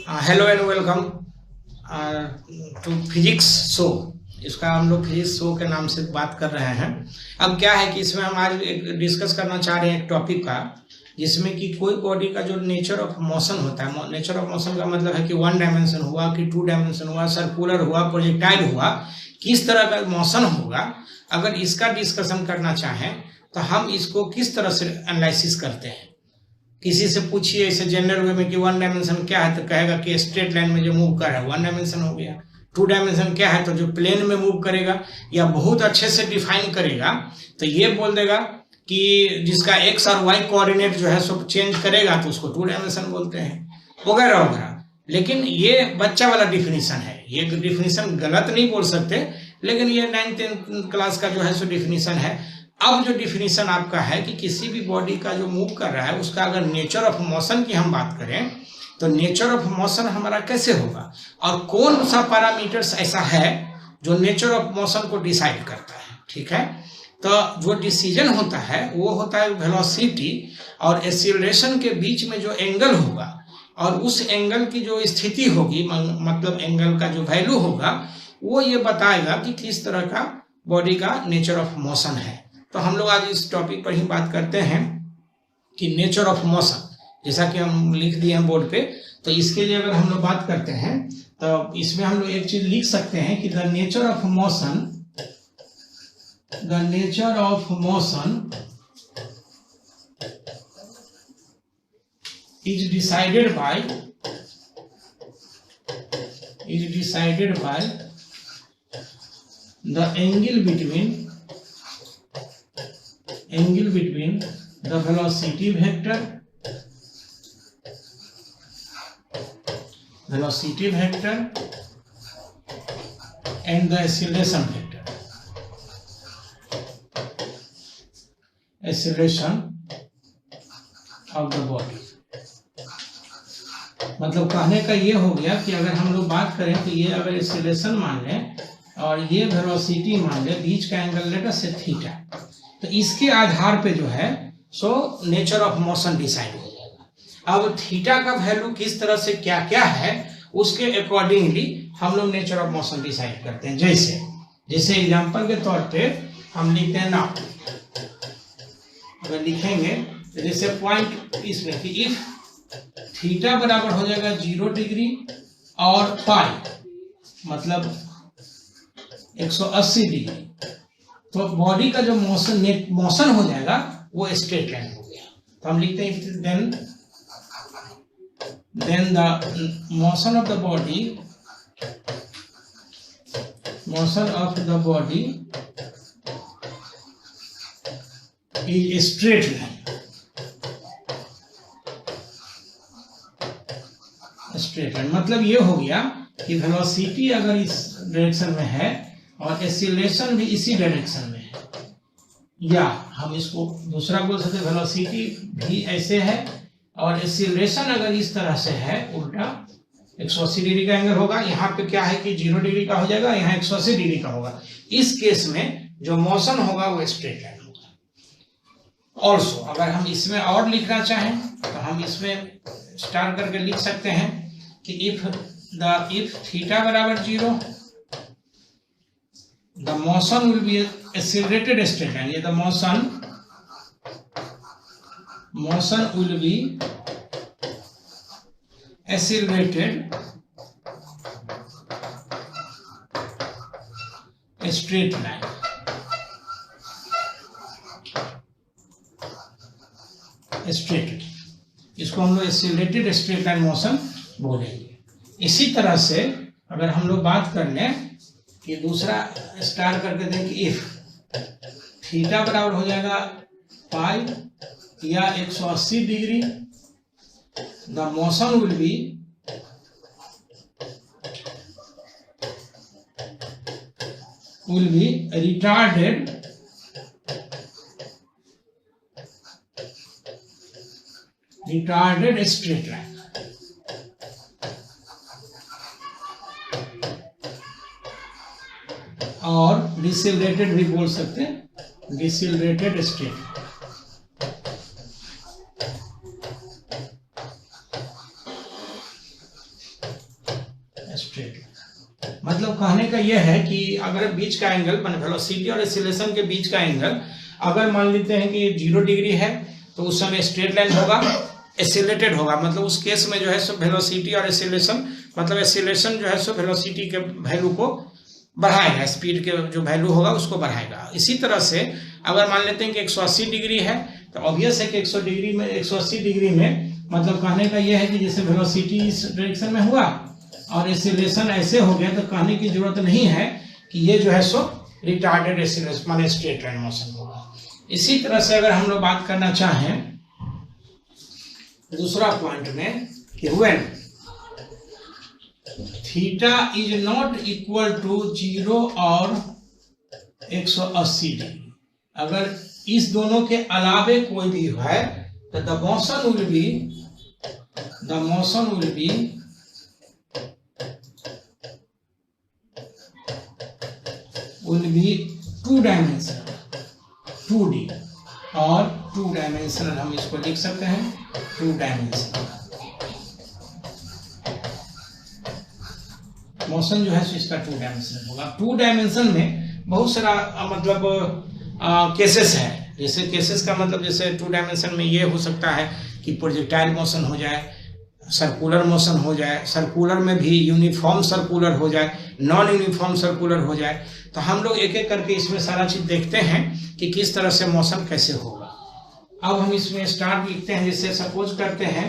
Hello and welcome to physics show. इसका हम लोग फिजिक्स शो के नाम से बात कर रहे हैं। अब क्या है कि इसमें हम आज डिस्कस करना चाह रहे हैं एक टॉपिक का, जिसमें कि कोई बॉडी का जो नेचर ऑफ मोशन होता है। नेचर ऑफ मोशन का मतलब है कि 1 डायमेंशन हुआ कि 2 डायमेंशन हुआ, सर्कुलर हुआ, प्रोजेक्टाइल हुआ, किस तरह का मोशन होगा। अगर इसका डिस्कशन करना चाहें तो हम इसको किस तरह से एनालिसिस करते हैं। किसी से पूछिए ऐसे जनरल वे में कि 1 डायमेंशन क्या है, तो कहेगा कि स्ट्रेट लाइन में जो मूव कर रहा है 1 डायमेंशन हो गया। 2 डायमेंशन क्या है, तो जो प्लेन में मूव करेगा या बहुत अच्छे से डिफाइन करेगा तो ये बोल देगा कि जिसका एक्स और वाई कोऑर्डिनेट जो है सब चेंज करेगा तो उसको 2 डायमेंशन बोलते हैं, वगैरह वगैरह। लेकिन ये बच्चा वाला डिफिनीशन है, ये डिफिनीशन गलत नहीं बोल सकते, लेकिन ये 9th-10th क्लास का जो है सो डिफिनीशन है। अब जो डिफिनीशन आपका है कि किसी भी बॉडी का जो मूव कर रहा है उसका अगर नेचर ऑफ मोशन की हम बात करें तो नेचर ऑफ मोशन हमारा कैसे होगा और कौन सा पैरामीटर्स ऐसा है जो नेचर ऑफ मोशन को डिसाइड करता है। ठीक है, तो जो डिसीजन होता है वो होता है वेलोसिटी और एक्सीलरेशन के बीच में जो एंगल होगा और उस एंगल की जो स्थिति होगी, मतलब एंगल का जो वैल्यू होगा वो ये बताएगा कि किस तरह का बॉडी का नेचर ऑफ मोशन है। तो हम लोग आज इस टॉपिक पर ही बात करते हैं कि नेचर ऑफ मोशन, जैसा कि हम लिख दिए हैं बोर्ड पे। तो इसके लिए अगर हम लोग बात करते हैं तो इसमें हम लोग एक चीज लिख सकते हैं कि the nature of motion is decided by the angle between the velocity vector and the acceleration of the body। मतलब कहने का ये हो गया कि अगर हम लोग बात करें तो ये अगर एक्सीलरेशन मान लें और ये वेलोसिटी मान लें, बीच का एंगल लेटर से थीटा, तो इसके आधार पे जो है so nature of motion decide हो जाएगा। अब थीटा का वैल्यू किस तरह से क्या क्या है उसके अकॉर्डिंगली हम लोग नेचर ऑफ मोशन डिसाइड करते हैं। जैसे एग्जांपल के तौर पे हम लिखते हैं ना, अगर लिखेंगे तो जैसे पॉइंट इसमें कि इफ थीटा बराबर हो जाएगा 0 डिग्री और पाई मतलब 180 डिग्री, तो बॉडी का जो मोशन हो जाएगा वो स्ट्रेट लाइन हो गया। तो हम लिखते हैं then the motion of the body is straight line. मतलब ये हो गया कि वेलोसिटी अगर इस डायरेक्शन में है और एक्सीलरेशन भी इसी डायरेक्शन में है, या हम इसको दूसरा बोल सकते हैं वेलोसिटी भी ऐसे है और एक्सीलरेशन अगर इस तरह से है उल्टा 180 डिग्री का एंगल होगा। यहाँ पे क्या है कि 0 डिग्री का हो जाएगा, यहाँ 180 डिग्री का होगा। इस केस में जो मोशन होगा वो स्ट्रेट लाइन होगा। ऑल्सो अगर हम इसमें और लिखना चाहें तो हम इसमें स्टार करके लिख सकते हैं कि इफ थीटा बराबर 0 the motion will be accelerated straight line। ये the motion will be accelerated straight line। इसको हम लोग एक्सीलरेटेड स्ट्रेट लाइन मोशन बोलेंगे। इसी तरह से अगर हम लोग बात कर लें कि दूसरा स्टार करके दें कि इफ थीटा बराबर हो जाएगा पाई या 180 degree, the motion will be retarded straight line. और डिसेलरेटेड भी बोल सकते हैं, डिसेलरेटेड स्ट्रेट। Straight line. मतलब कहने का यह है कि अगर बीच का एंगल मान वेलोसिटी और एक्सीलरेशन के बीच का एंगल अगर मान लेते हैं कि 0 डिग्री है तो उस समय स्ट्रेट लाइन होगा, एक्सीलरेटेड होगा। मतलब उस केस में जो है सो वेलोसिटी और एक्सीलरेशन मतलब एक्सीलरेशन जो है सो वेलोसिटी के वैल्यू को बढ़ाएगा, स्पीड के जो वैल्यू होगा उसको बढ़ाएगा। इसी तरह से अगर मान लेते हैं कि 180 डिग्री है तो ऑब्वियस है कि 180 डिग्री में मतलब कहने का यह है कि जैसे वेलोसिटी इस डायरेक्शन में हुआ और एक्सीलरेशन ऐसे हो गया, तो कहने की जरूरत नहीं है कि ये जो है सो रिटार्डेड एक्सीलरेशन माने स्ट्रेट लाइन मोशन होगा। इसी तरह से अगर हम लोग बात करना चाहें दूसरा पॉइंट में कि when theta is not equal to 0 और 180 डिग्री, अगर इस दोनों के अलावे कोई भी है तो the motion will be two dimensional 2D और 2 डायमेंशनल हम इसको लिख सकते हैं 2 डायमेंशनल मोशन जो है इसका 2 डायमेंशनल होगा। 2 डायमेंशन में बहुत सारा मतलब केसेस है। जैसे केसेस का मतलब जैसे 2 डायमेंशन में ये हो सकता है कि प्रोजेक्टाइल मोशन हो जाए, सर्कुलर मोशन हो जाए, सर्कुलर में भी यूनिफॉर्म सर्कुलर हो जाए, नॉन यूनिफॉर्म सर्कुलर हो जाए। तो हम लोग एक एक करके इसमें सारा चीज देखते हैं कि किस तरह से मोशन कैसे होगा। अब हम इसमें स्टार्ट लिखते हैं, जैसे सपोज करते हैं,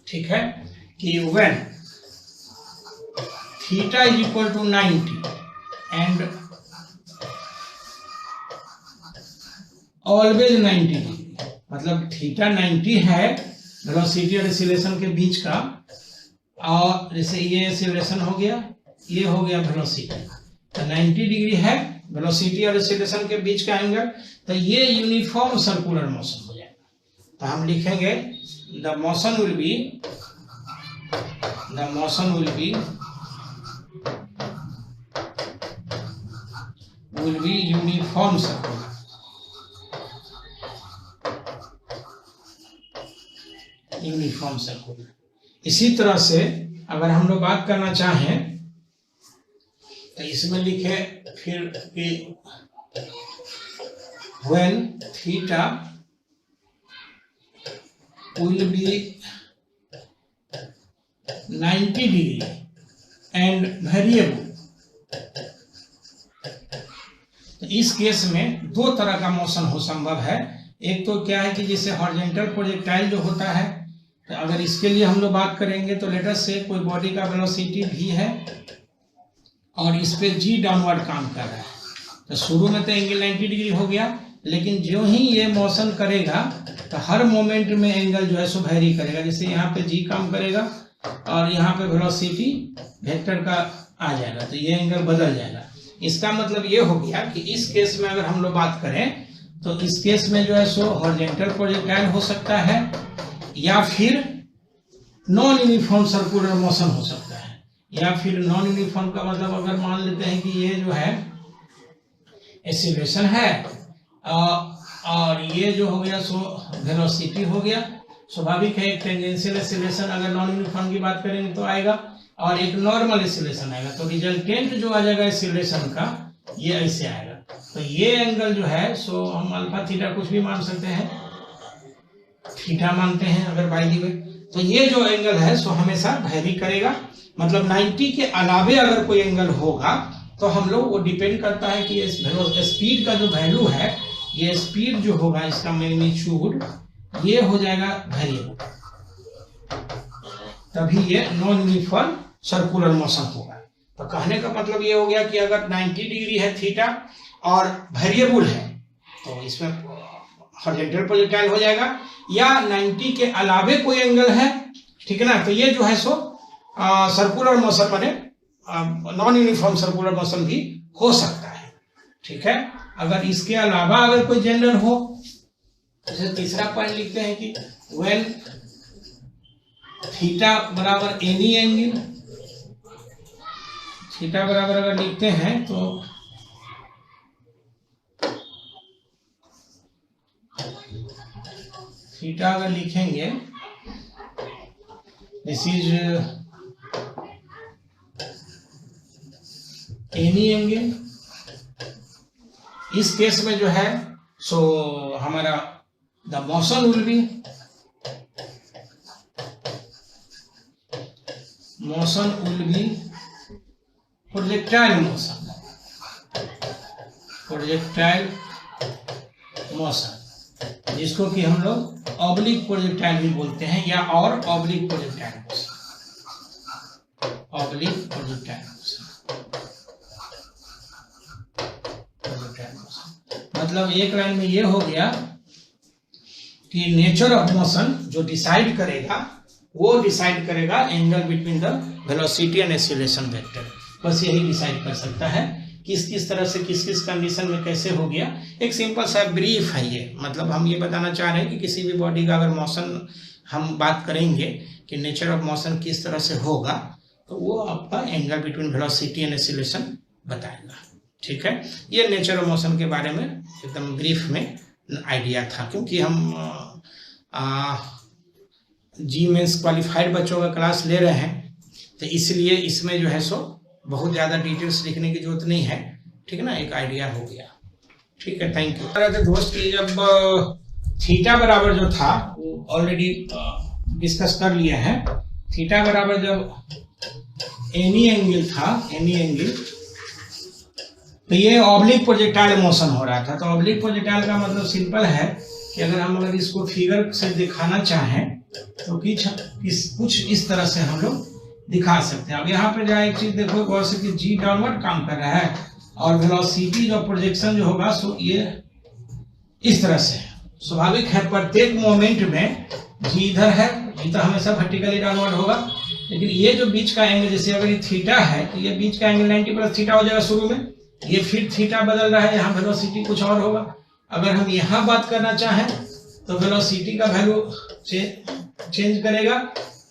ठीक है, कि when theta is equal to 90 and always 90 degree, मतलब थीटा 90 है वेलोसिटी और एक्सीलरेशन के बीच का, और जैसे ये एक्सीलरेशन हो गया, ये हो गया वेलोसिटी, तो 90 डिग्री है वेलोसिटी और एक्सीलरेशन के बीच का एंगल, तो ये यूनिफॉर्म सर्कुलर मोशन हो जाएगा। तो हम लिखेंगे the motion will be uniform circular. Uniform circular. इसी तरह से अगर हम लोग बात करना चाहें तो इसमें लिखे फिर कि when theta will be 90 degree and variable, तो इस केस में 2 तरह का मोशन हो संभव है। एक तो क्या है कि जैसे हॉरिजॉन्टल प्रोजेक्टाइल जो होता है, तो अगर इसके लिए हम लोग बात करेंगे तो लेट अस से कोई बॉडी का वेलोसिटी v है और इस पे g डाउनवर्ड काम कर रहा है, तो शुरू में तो एंगल 90 डिग्री हो गया, लेकिन जो ही ये मोशन करेगा तो हर मोमेंट में एंगल जो है सो वेरी करेगा। जैसे यहाँ पे g काम करेगा और यहाँ पे वेलोसिटी वेक्टर का आ जाएगा, तो ये एंगल बदल जाएगा। इसका मतलब ये हो गया कि इस केस में अगर हम लोग बात करें तो इस केस में जो है सो हॉरिजॉन्टल प्रोजेक्टाइल हो सकता है या फिर नॉन यूनिफॉर्म सर्कुलर मोशन हो सकता है। या फिर नॉन यूनिफॉर्म का मतलब अगर मान लेते हैं कि ये जो है एक्सीलरेशन है और ये जो हो गया सो वेलोसिटी हो गया, स्वाभाविक है एक टेंजेंशियल एक्सीलरेशन अगर नॉन यूनिफॉर्म की बात करेंगे तो आएगा और एक नॉर्मल एक्सीलरेशन आएगा, तो रिजल्टेंट जो आ जाएगा एक्सीलरेशन का ये ऐसे आएगा। तो ये एंगल जो है सो हम अल्फा थीटा कुछ भी मान सकते हैं, थीटा मानते हैं अगर बाय दी वे, तो ये जो एंगल है सो हमेशा वेरी करेगा। मतलब 90 के अलावे अगर कोई एंगल होगा तो हम लोग वो डिपेंड करता है कि स्पीड का जो वैल्यू है, ये स्पीड जो होगा इसका मैग्नीट्यूड ये हो जाएगा वेरिएबल, तभी ये नॉन यूनिफॉर्म सर्कुलर मोशन होगा। तो कहने का मतलब ये हो गया कि अगर 90 डिग्री है थीटा और वेरिएबल है तो इसमें हॉरिजॉन्टल प्रोजेक्टाइल हो जाएगा, या 90 के अलावे कोई एंगल है, ठीक है ना, तो ये जो है सो सर्कुलर मोशन माने नॉन यूनिफॉर्म सर्कुलर मोशन भी हो सकता है, ठीक है। अगर इसके अलावा अगर कोई जनरल हो, जैसे तीसरा पॉइंट लिखते हैं कि व्हेन थीटा बराबर एनी एंगल, थीटा बराबर अगर लिखते हैं तो थीटा अगर लिखेंगे दिस इज एनी एंगल, इस केस में जो है सो हमारा the motion will be projectile motion, जिसको कि हम लोग ऑब्लिक प्रोजेक्टाइल भी बोलते हैं, या और ऑब्लिक प्रोजेक्टाइल मोशन, मतलब एक लाइन में ये हो गया कि नेचर ऑफ मोशन जो डिसाइड करेगा, वो डिसाइड करेगा angle between the velocity and acceleration vector. बस यही डिसाइड कर सकता है किस किस तरह से किस किस कंडीशन में कैसे हो गया। एक सिंपल सा ब्रीफ है ये, मतलब हम ये बताना चाह रहे हैं कि किसी भी बॉडी का अगर मोशन हम बात करेंगे कि नेचर ऑफ मोशन किस तरह से होगा, तो वो आपका angle between velocity and acceleration बताएगा। ठीक है, ये नेचर ऑफ मोशन के बारे में एकदम ब्रीफ में आइडिया था, क्योंकि हम जी मेंस क्वालिफाइड बच्चों का क्लास ले रहे हैं, तो इसलिए इसमें जो है सो बहुत ज़्यादा डिटेल्स लिखने की जरूरत नहीं है। ठीक है ना, एक आइडिया हो गया। ठीक है, थैंक यू। दोस्त की जब थीटा बराबर जो था वो ऑलरेडी डिस्कस कर लिया है। थीटा बराबर जब एनी एंगल था, एनी एंगल, तो ये ऑब्लिक प्रोजेक्टाइल मोशन हो रहा था। तो ऑब्लिक प्रोजेक्टाइल का मतलब सिंपल है कि अगर इसको फिगर से दिखाना चाहें तो कुछ इस तरह से हम लोग दिखा सकते हैं। अब यहाँ पे जो एक चीज देखो गौर से कि जी डाउनवर्ड काम कर रहा है और वेलोसिटी जो प्रोजेक्शन जो होगा सो ये इस तरह से है। स्वाभाविक है, प्रत्येक मोमेंट में जी इधर है, जी तो हमेशा वर्टिकली डाउनवर्ड होगा, लेकिन ये जो बीच का एंगल, जैसे अगर ये थीटा है तो ये बीच का एंगल 90 प्लस थीटा हो जाएगा शुरू में, ये फिर थीटा बदल रहा है, यहाँ वेलोसिटी कुछ और होगा। अगर हम यहाँ बात करना चाहें तो वेलोसिटी का वैल्यू चेंज करेगा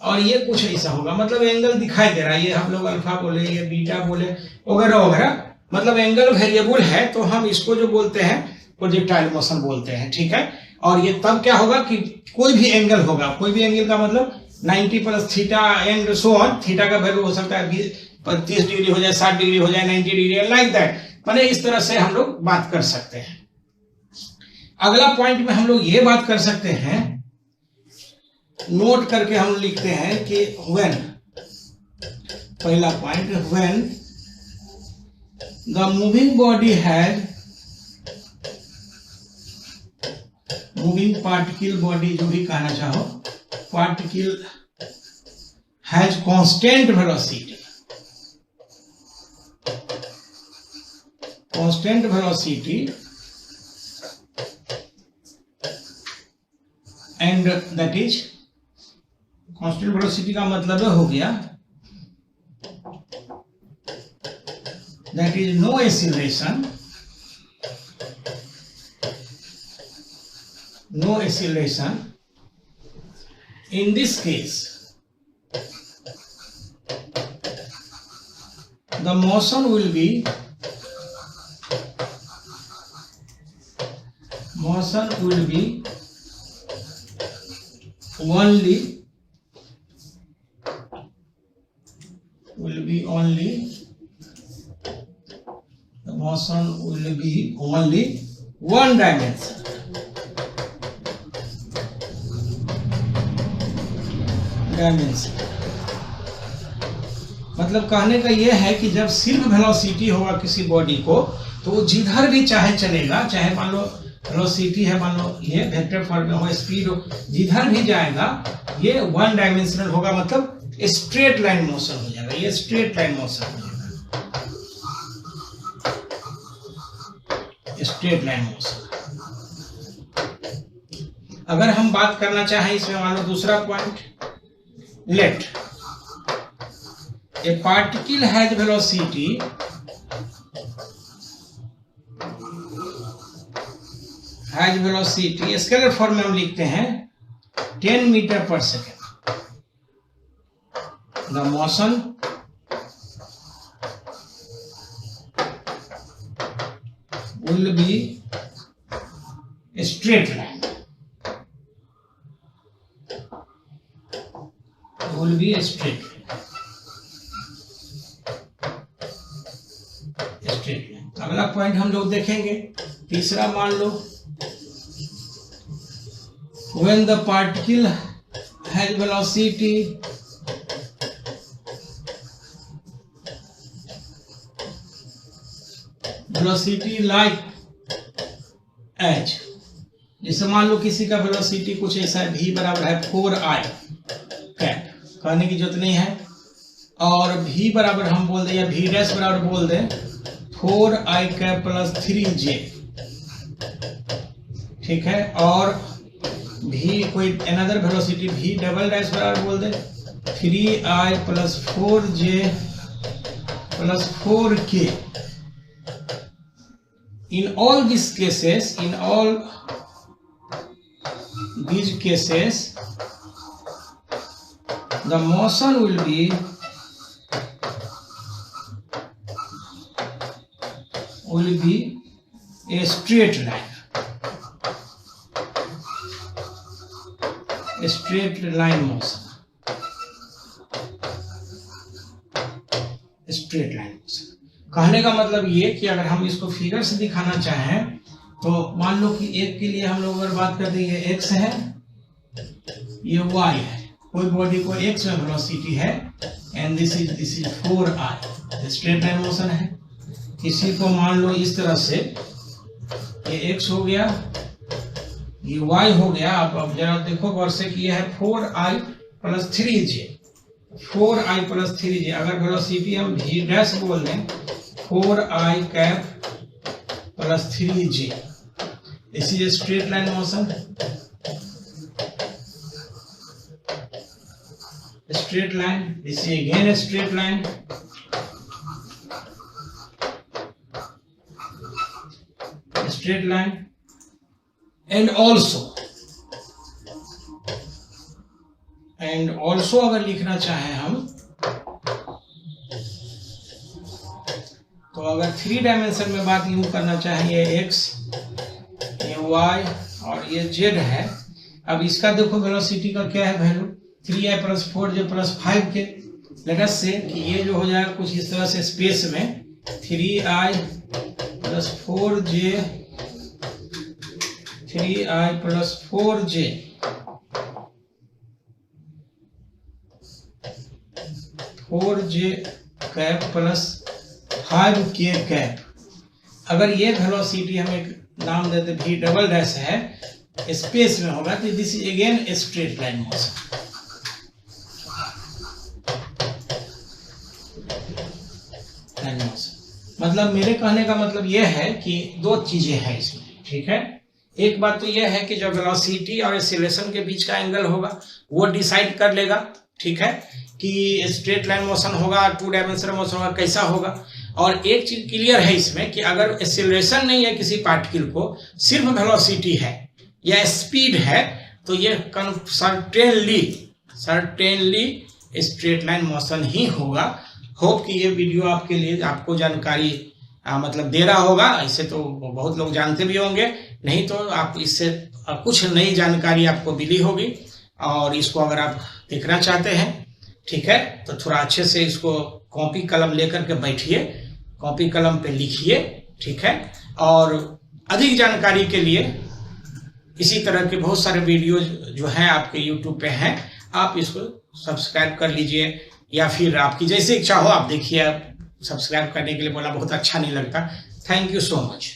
और ये कुछ ऐसा होगा, मतलब एंगल दिखाई दे रहा है। ये हम लोग अल्फा बोले, ये बीटा बोले, वगैरह वगैरह, मतलब एंगल वेरिएबल है, तो हम इसको जो बोलते हैं प्रोजेक्टाइल मोशन बोलते हैं। ठीक है, और ये तब क्या होगा कि कोई भी एंगल होगा, कोई भी एंगल का मतलब 90 plus theta and so on, theta का वैल्यू हो सकता है 30 डिग्री हो जाए, 60 डिग्री हो जाए, 90 डिग्री, लाइक दैट, माने इस तरह से हम लोग बात कर सकते हैं। अगला पॉइंट में हम लोग ये बात कर सकते हैं, नोट करके हम लिखते हैं कि व्हेन, पहला point, when the moving body has, moving particle body जो भी कहना चाहो, particle has constant velocity, constant velocity and that is, constant velocity का मतलब हो गया that is no acceleration, no acceleration. In this case, the motion will be only the motion will be only one dimension. मतलब कहने का यह है कि जब सिर्फ वेलोसिटी होगा किसी बॉडी को, तो वो जिधर भी चाहे चलेगा, चाहे मान लो वेलोसिटी है, मान लो ये वेक्टर फॉर्म में हो, स्पीड हो, जिधर भी जाएगा ये वन डायमेंशनल होगा, मतलब स्ट्रेट लाइन मोशन हो जाएगा, ये स्ट्रेट लाइन मोशन हो जाएगा, स्ट्रेट लाइन मोशन। अगर हम बात करना चाहें इसमें, मान लो दूसरा point, let a particle has velocity scalar form में हम लिखते हैं 10 मीटर पर second, the motion will be a straight line, will be a straight line. अगला पॉइंट हम लोग देखेंगे। तीसरा मान लो when the particle has velocity like h, जैसे मान लो किसी का वेलोसिटी कुछ ऐसा है, v बराबर है 4i कैप, कहने की जरूरत नहीं है, और v बराबर हम बोल दें या v डैश बराबर बोल दें 4i कैप प्लस 3j, ठीक है। और v कोई another velocity v double dash बराबर बोल दे 3i plus 4j plus 4k। In all these cases, the motion will be a straight line, a straight line motion, straight line motion। कहने का मतलब ये कि अगर हम इसको फिगर से दिखाना चाहें तो मान लो कि एक के लिए हम लोग अगर बात करते हैं, ये x है, ये y है, कोई बॉडी को x में वेलोसिटी है, and this is 4i, straight line motion है। किसी को मान लो इस तरह से, ये x हो गया, ये y हो गया। अब जरा देखो गौर से कि ये है 4i plus 3j, 4i plus 3j। अगर वेलोसिटी हम v डैश बोल दें 4i cap plus 3j, this is straight line motion, straight line, this is again a straight line, straight line। and also अगर लिखना चाहें हम तो अगर 3 डायमेंशन में बात यूं करना चाहें, ये x, ये y और ये z है। अब इसका देखो वेलोसिटी का क्या है value, 3i plus 4j plus 5k। Let us से कि ये जो हो जाएगा कुछ इस तरह से स्पेस में 3i plus 4j, 3i plus 4j cap plus 5k cap. अगर ये वेलोसिटी हम एक नाम देते v डबल डैश है, स्पेस में होगा, तो this is again a straight line motion. मतलब मेरे कहने का मतलब यह है कि दो चीजें हैं इसमें, ठीक है। एक बात तो यह है कि जो वेलोसिटी और एक्सीलरेशन के बीच का एंगल होगा वो डिसाइड कर लेगा, ठीक है, कि स्ट्रेट लाइन मोशन होगा, 2 डायमेंशनल मोशन होगा, कैसा होगा। और एक चीज क्लियर है इसमें कि अगर एक्सीलरेशन नहीं है किसी पार्टिकल को, सिर्फ वेलोसिटी है या स्पीड है, तो ये सर्टेनली स्ट्रेट लाइन मोशन ही होगा। होप कि ये वीडियो आपके लिए आपको जानकारी मतलब दे रहा होगा। ऐसे तो बहुत लोग जानते भी होंगे, नहीं तो आप इससे कुछ नई जानकारी आपको मिली होगी। और इसको अगर आप देखना चाहते हैं, ठीक है, तो थोड़ा अच्छे से इसको कॉपी कलम लेकर के बैठिए, कॉपी कलम पे लिखिए, ठीक है। और अधिक जानकारी के लिए इसी तरह के बहुत सारे वीडियो जो हैं आपके यूट्यूब पे हैं, आप इसको सब्सक्राइब कर लीजिए, या फिर आपकी जैसे इच्छा हो आप देखिए। सब्सक्राइब करने के लिए बोला बहुत अच्छा नहीं लगता। Thank you so much.